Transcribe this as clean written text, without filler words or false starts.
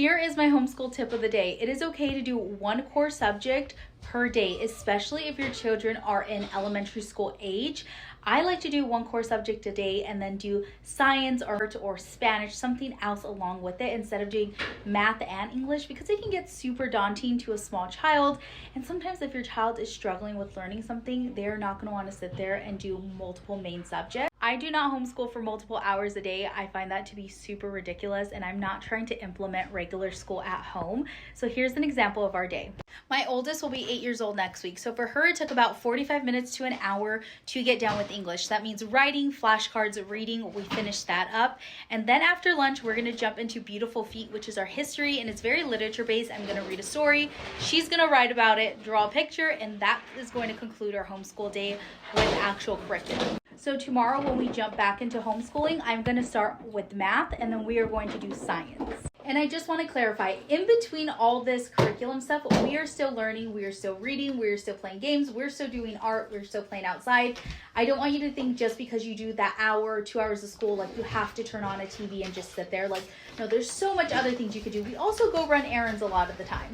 Here is my homeschool tip of the day. It is okay to do one core subject per day, especially if your children are in elementary school age. I like to do one core subject a day and then do science or Spanish, something else along with it, instead of doing math and English, because it can get super daunting to a small child. And sometimes if your child is struggling with learning something, they're not going to want to sit there and do multiple main subjects. I do not homeschool for multiple hours a day. I find that to be super ridiculous, and I'm not trying to implement regular school at home. So here's an example of our day. My oldest will be 8 years old next week. So for her, it took about 45 minutes to an hour to get down with English. That means writing, flashcards, reading. We finished that up. And then after lunch, we're going to jump into Beautiful Feet, which is our history, and it's very literature based. I'm going to read a story. She's going to write about it, draw a picture, and that is going to conclude our homeschool day with actual curriculum. So tomorrow when we jump back into homeschooling, I'm going to start with math, and then we are going to do science. And I just want to clarify, in between all this curriculum stuff, we are still learning, we are still reading, we are still playing games, we're still doing art, we're still playing outside. I don't want you to think just because you do that hour or 2 hours of school, like you have to turn on a TV and just sit there. Like, no, there's so much other things you could do. We also go run errands a lot of the time.